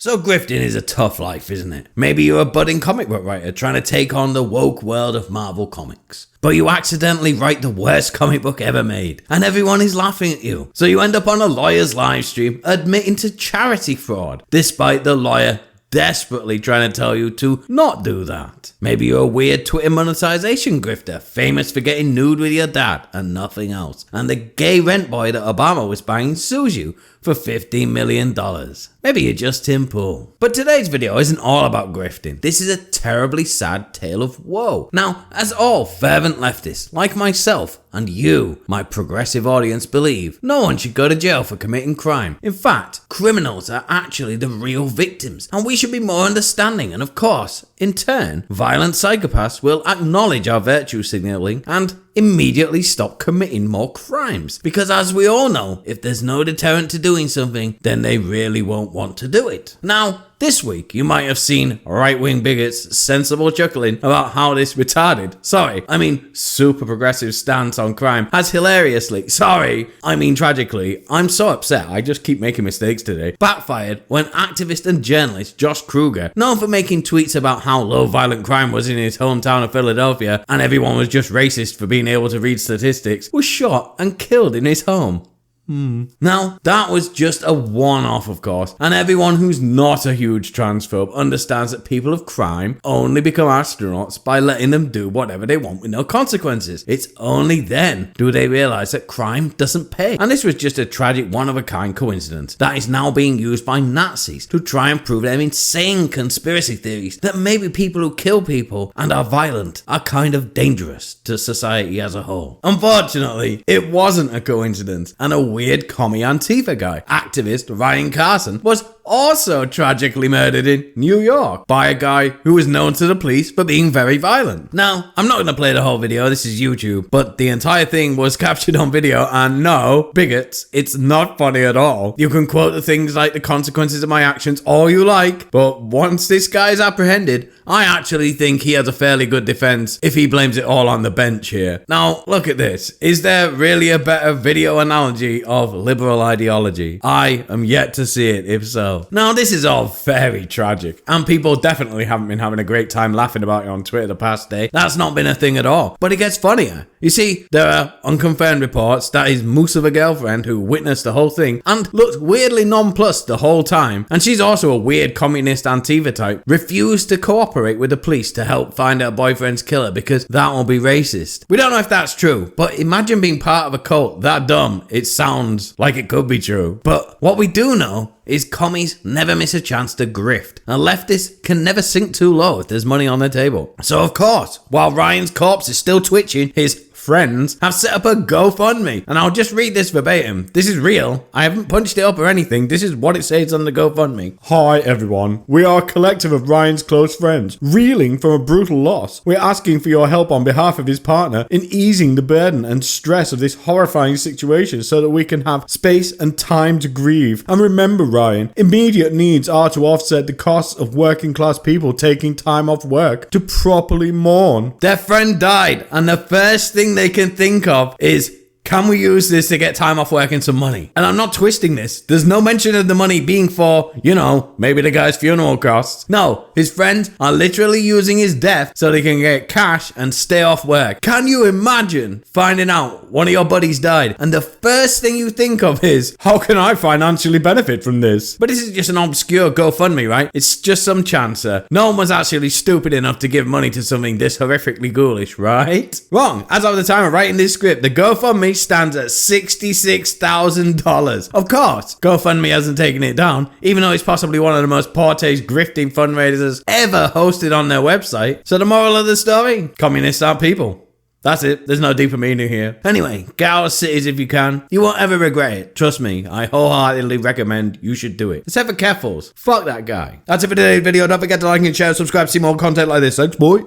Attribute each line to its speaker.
Speaker 1: So grifting is a tough life, isn't it? Maybe you're a budding comic book writer trying to take on the woke world of Marvel Comics. But you accidentally write the worst comic book ever made, and everyone is laughing at you. So you end up on a lawyer's live stream admitting to charity fraud, despite the lawyer desperately trying to tell you to not do that. Maybe you're a weird Twitter monetization grifter, famous for getting nude with your dad and nothing else, and the gay rent boy that Obama was banging sues you for $15 million. Maybe you're just Tim Pool. But today's video isn't all about grifting. This is a terribly sad tale of woe. Now, as all fervent leftists, like myself and you, my progressive audience, believe, no one should go to jail for committing crime. In fact, criminals are actually the real victims, and we should be more understanding. And of course, in turn, violent psychopaths will acknowledge our virtue signaling and immediately stop committing more crimes. Because as we all know, if there's no deterrent to doing something, then they really won't want to do it. Now, this week, you might have seen right-wing bigots sensible chuckling about how this super progressive stance on crime has tragically, I'm so upset, I just keep making mistakes today, backfired when activist and journalist Josh Kruger, known for making tweets about how low violent crime was in his hometown of Philadelphia and everyone was just racist for being able to read statistics, was shot and killed in his home. Now, that was just a one-off, of course, and everyone who's not a huge transphobe understands that people of crime only become astronauts by letting them do whatever they want with no consequences. It's only then do they realize that crime doesn't pay. And this was just a tragic one-of-a-kind coincidence that is now being used by Nazis to try and prove their insane conspiracy theories that maybe people who kill people and are violent are kind of dangerous to society as a whole. Unfortunately, it wasn't a coincidence, and a weird commie antifa guy, activist Ryan Carson, was also tragically murdered in New York by a guy who was known to the police for being very violent. Now, I'm not going to play the whole video, this is YouTube, but the entire thing was captured on video, and no, bigots, it's not funny at all. You can quote the things like the consequences of my actions all you like, but once this guy is apprehended, I actually think he has a fairly good defense if he blames it all on the bench here. Now, look at this. Is there really a better video analogy of liberal ideology? I am yet to see it, if so. Now, this is all very tragic, and people definitely haven't been having a great time laughing about it on Twitter the past day. That's not been a thing at all. But it gets funnier. You see, there are unconfirmed reports that his moose of a girlfriend who witnessed the whole thing and looked weirdly nonplussed the whole time, and she's also a weird communist Antifa type, refused to cooperate with the police to help find her boyfriend's killer because that will be racist. We don't know if that's true, but imagine being part of a cult that dumb. It sounds like it could be true. But what we do know is commies never miss a chance to grift. A leftist can never sink too low if there's money on their table. So of course, while Ryan's corpse is still twitching, his friends have set up a GoFundMe, and I'll just read this verbatim. This is real. I haven't punched it up or anything. This is what it says on the GoFundMe.
Speaker 2: Hi everyone. We are a collective of Ryan's close friends, reeling from a brutal loss. We're asking for your help on behalf of his partner in easing the burden and stress of this horrifying situation so that we can have space and time to grieve. And remember, Ryan, immediate needs are to offset the costs of working class people taking time off work to properly mourn.
Speaker 1: Their friend died, and the first thing they can think of is, can we use this to get time off work and some money? And I'm not twisting this. There's no mention of the money being for, maybe the guy's funeral costs. No, his friends are literally using his death so they can get cash and stay off work. Can you imagine finding out one of your buddies died and the first thing you think of is,
Speaker 2: how can I financially benefit from this?
Speaker 1: But this is just an obscure GoFundMe, right? It's just some chancer. No one was actually stupid enough to give money to something this horrifically ghoulish, right? Wrong. As of the time of writing this script, the GoFundMe stands at $66,000. Of course, GoFundMe hasn't taken it down, even though it's possibly one of the most poor-taste grifting fundraisers ever hosted on their website. So the moral of the story? Communists aren't people. That's it. There's no deeper meaning here. Anyway, get out of cities if you can. You won't ever regret it. Trust me, I wholeheartedly recommend you should do it. Except for Keffels. Fuck that guy. That's it for today's video. Don't forget to like and share, subscribe to see more content like this. Thanks, boy.